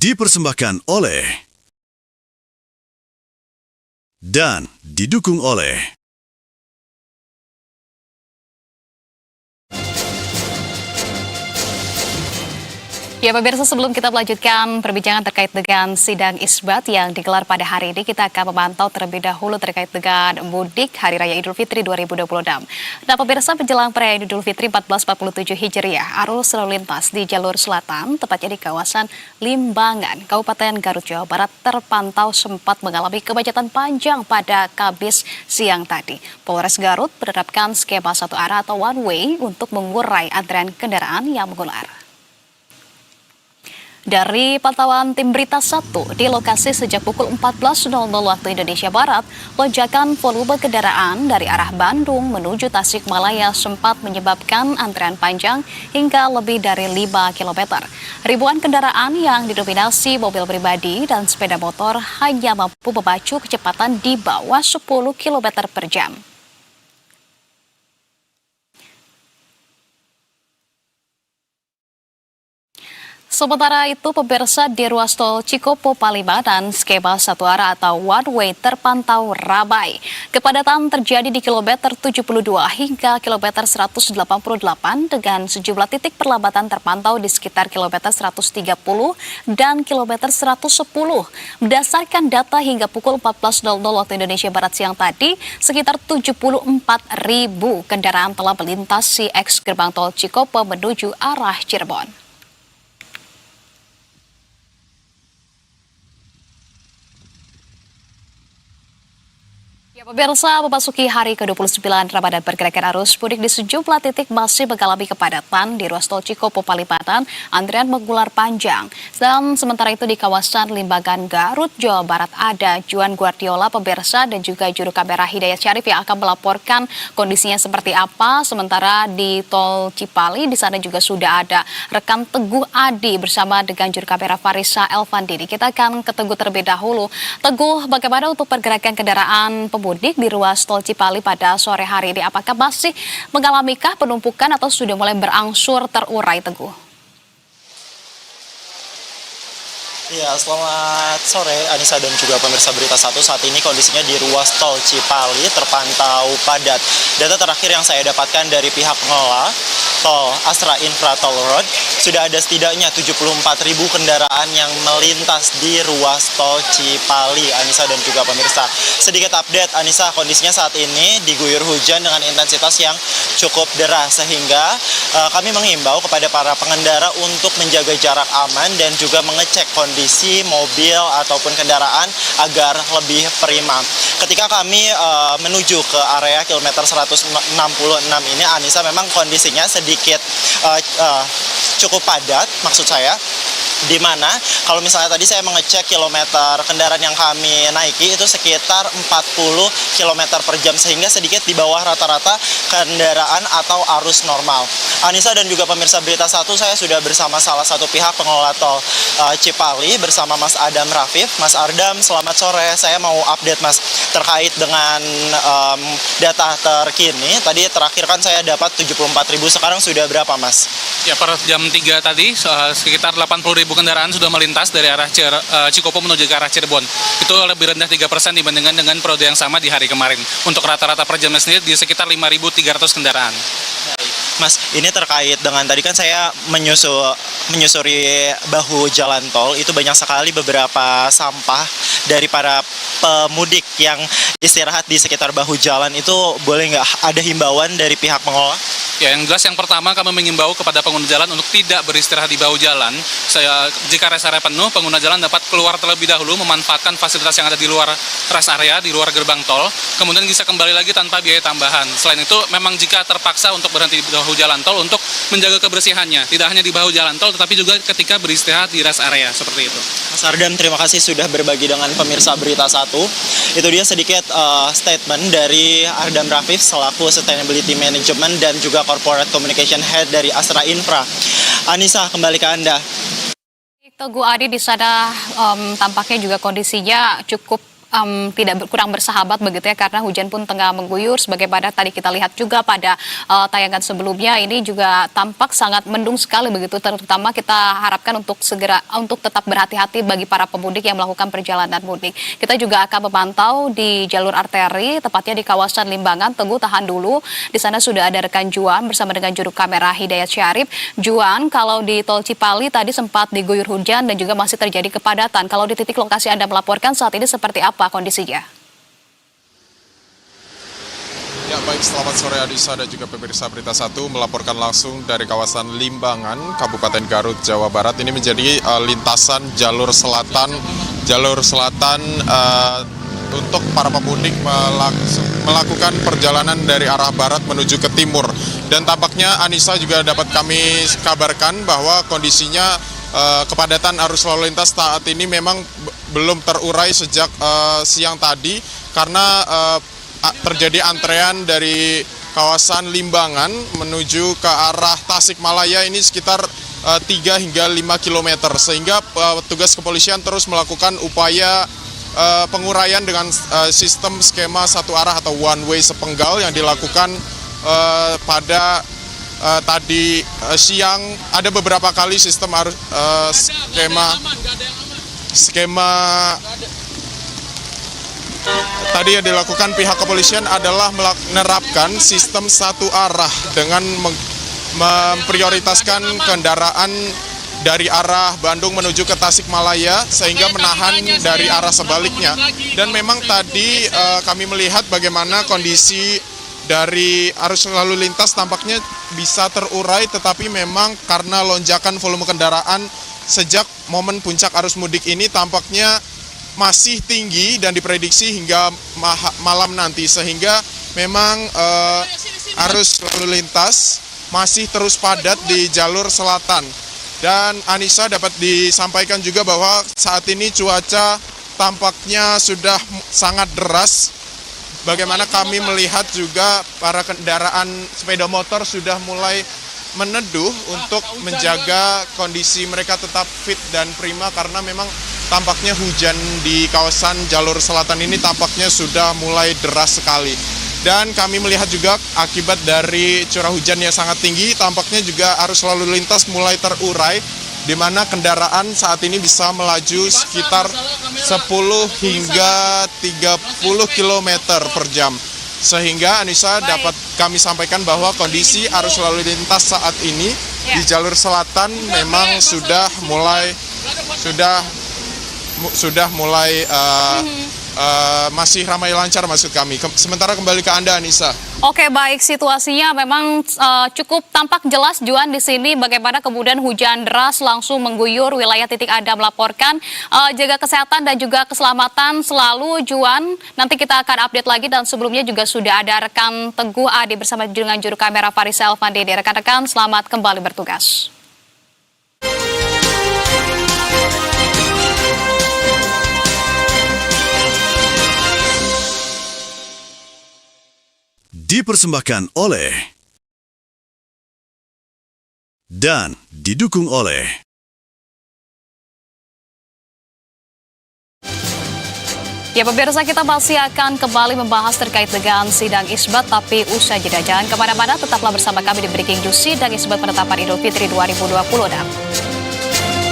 Dipersembahkan oleh dan didukung oleh Ya pemirsa, sebelum kita melanjutkan perbincangan terkait dengan sidang isbat yang digelar pada hari ini, kita akan memantau terlebih dahulu terkait dengan mudik Hari Raya Idul Fitri 2026. Nah pemirsa, menjelang perayaan Idul Fitri 1447 Hijriah, arus lalu lintas di jalur selatan, tepatnya di kawasan Limbangan, Kabupaten Garut, Jawa Barat, terpantau sempat mengalami kemacetan panjang pada Kamis siang tadi. Polres Garut menerapkan skema satu arah atau one way untuk mengurai antrean kendaraan yang mengular. Dari pantauan tim Berita 1 di lokasi sejak pukul 14.00 waktu Indonesia Barat, lonjakan volume kendaraan dari arah Bandung menuju Tasikmalaya sempat menyebabkan antrean panjang hingga lebih dari 5 km. Ribuan kendaraan yang didominasi mobil pribadi dan sepeda motor hanya mampu memacu kecepatan di bawah 10 km per jam. Sementara itu, pemirsa, di ruas tol Cikopo Palimanan, skema satu arah atau one way terpantau ramai. Kepadatan terjadi di kilometer 72 hingga kilometer 188 dengan sejumlah titik perlambatan terpantau di sekitar kilometer 130 dan kilometer 110. Berdasarkan data hingga pukul 14.00 waktu Indonesia Barat siang tadi, sekitar 74.000 kendaraan telah melintasi eks gerbang tol Cikopo menuju arah Cirebon. Ya, pemirsa, memasuki hari ke-29 Ramadan, pergerakan arus mudik di sejumlah titik masih mengalami kepadatan di ruas tol Cikopo Palimanan, antrian mengular panjang. Dan sementara itu di kawasan Limbangan Garut, Jawa Barat ada Juan Guardiola, pemirsa, dan juga juru kamera Hidayat Syarif yang akan melaporkan kondisinya seperti apa. Sementara di tol Cipali, di sana juga sudah ada rekan Teguh Adi bersama dengan juru kamera Farisa Elvandini. Kita akan ke Teguh terlebih dahulu. Teguh, bagaimana untuk pergerakan kendaraan pemudik di ruas tol Cipali pada sore hari ini? Apakah masih mengalamikah penumpukan atau sudah mulai berangsur terurai, Teguh? Ya, selamat sore Anissa dan juga pemirsa Berita 1. Saat ini kondisinya di ruas tol Cipali terpantau padat. Data terakhir yang saya dapatkan dari pihak pengelola tol Astra Infra Toll Road, sudah ada setidaknya 74.000 kendaraan yang melintas di ruas tol Cipali, Anissa dan juga pemirsa. Sedikit update, Anissa, kondisinya saat ini diguyur hujan dengan intensitas yang cukup deras, sehingga kami menghimbau kepada para pengendara untuk menjaga jarak aman dan juga mengecek kondisi mobil ataupun kendaraan agar lebih prima. Ketika kami menuju ke area kilometer 166 ini, Anissa, memang kondisinya sedikit cukup padat, maksud saya, di mana kalau misalnya tadi saya mengecek kilometer kendaraan yang kami naiki itu sekitar 40 km per jam, sehingga sedikit di bawah rata-rata kendaraan atau arus normal. Anissa dan juga pemirsa Berita 1, saya sudah bersama salah satu pihak pengelola tol Cipali bersama Mas Adam Rafif. Mas Adam, selamat sore. Saya mau update Mas terkait dengan data terkini. Tadi terakhir kan saya dapat 74.000, sekarang sudah berapa Mas? Ya, per jam 3 tadi sekitar 80.000 kendaraan sudah melintas dari arah Cikopo menuju ke arah Cirebon. Itu lebih rendah 3% dibandingkan dengan periode yang sama di hari kemarin. Untuk rata-rata per jamnya sendiri di sekitar 5.300 kendaraan. Mas, ini terkait dengan tadi kan saya menyusuri bahu jalan tol, itu banyak sekali beberapa sampah dari para pemudik yang istirahat di sekitar bahu jalan. Itu boleh nggak ada himbauan dari pihak pengelola? Ya, yang jelas yang pertama kami mengimbau kepada pengguna jalan untuk tidak beristirahat di bahu jalan. Jika rest area penuh, pengguna jalan dapat keluar terlebih dahulu memanfaatkan fasilitas yang ada di luar rest area, di luar gerbang tol, kemudian bisa kembali lagi tanpa biaya tambahan. Selain itu, memang jika terpaksa untuk berhenti di bahu jalan tol untuk menjaga kebersihannya, tidak hanya di bahu jalan tol, tetapi juga ketika beristirahat di rest area, seperti itu. Mas Ardam, terima kasih sudah berbagi dengan pemirsa Berita 1. Itu dia sedikit statement dari Ardam Rafif selaku Sustainability Management dan juga Corporate Communication Head dari Astra Infra. Anissa, kembali ke Anda. Teguh Adi, di sana tampaknya juga kondisinya cukup kurang bersahabat begitu ya, karena hujan pun tengah mengguyur. Sebagaimana tadi kita lihat juga pada tayangan sebelumnya, ini juga tampak sangat mendung sekali begitu. Terutama kita harapkan untuk tetap berhati-hati bagi para pemudik yang melakukan perjalanan mudik. Kita juga akan memantau di jalur arteri, tepatnya di kawasan Limbangan. Teguh, tahan dulu. Di sana sudah ada rekan Juan bersama dengan juru kamera Hidayat Syarif. Juan, kalau di Tol Cipali tadi sempat diguyur hujan dan juga masih terjadi kepadatan. Kalau di titik lokasi Anda melaporkan saat ini seperti apa kondisinya? Ya baik, selamat sore Adisa dan juga pemirsa Berita 1 melaporkan langsung dari kawasan Limbangan, Kabupaten Garut, Jawa Barat. Ini menjadi lintasan jalur selatan untuk para pemudik melakukan perjalanan dari arah barat menuju ke timur. Dan tampaknya Anissa juga dapat kami kabarkan bahwa kondisinya kepadatan arus lalu lintas saat ini memang belum terurai sejak siang tadi karena terjadi antrean dari kawasan Limbangan menuju ke arah Tasikmalaya ini sekitar 3 hingga 5 km, sehingga petugas kepolisian terus melakukan upaya penguraian dengan sistem skema satu arah atau one way sepenggal yang dilakukan pada tadi siang. Ada beberapa kali sistem skema tadi yang dilakukan pihak kepolisian adalah menerapkan sistem satu arah dengan memprioritaskan kendaraan dari arah Bandung menuju ke Tasikmalaya sehingga menahan dari arah sebaliknya. Dan memang tadi kami melihat bagaimana kondisi dari arus lalu lintas tampaknya bisa terurai, tetapi memang karena lonjakan volume kendaraan sejak momen puncak arus mudik ini tampaknya masih tinggi dan diprediksi hingga malam nanti, sehingga memang arus lalu lintas masih terus padat di jalur selatan. Dan Anissa, dapat disampaikan juga bahwa saat ini cuaca tampaknya sudah sangat deras. Bagaimana kami melihat juga para kendaraan sepeda motor sudah mulai meneduh untuk menjaga kondisi mereka tetap fit dan prima, karena memang tampaknya hujan di kawasan jalur selatan ini tampaknya sudah mulai deras sekali. Dan kami melihat juga akibat dari curah hujan yang sangat tinggi, tampaknya juga arus lalu lintas mulai terurai, di mana kendaraan saat ini bisa melaju sekitar 10 hingga 30 km per jam. Sehingga Anissa, dapat kami sampaikan bahwa kondisi arus lalu lintas saat ini di jalur selatan memang sudah mulai masih ramai lancar maksud kami. Sementara kembali ke Anda, Anissa. Oke, baik, situasinya memang cukup tampak jelas Juan di sini bagaimana kemudian hujan deras langsung mengguyur wilayah titik Anda melaporkan. Jaga kesehatan dan juga keselamatan selalu Juan. Nanti kita akan update lagi, dan sebelumnya juga sudah ada rekan Teguh Adi bersama dengan juru kamera Farisa Elvandede. Rekan-rekan, selamat kembali bertugas. Dipersembahkan oleh dan didukung oleh Ya pemirsa, kita masih akan kembali membahas terkait dengan sidang isbat, tapi usai jeda. Jangan kemana-mana, tetaplah bersama kami di Breaking News Sidang Isbat Penetapan Idul Fitri 2020.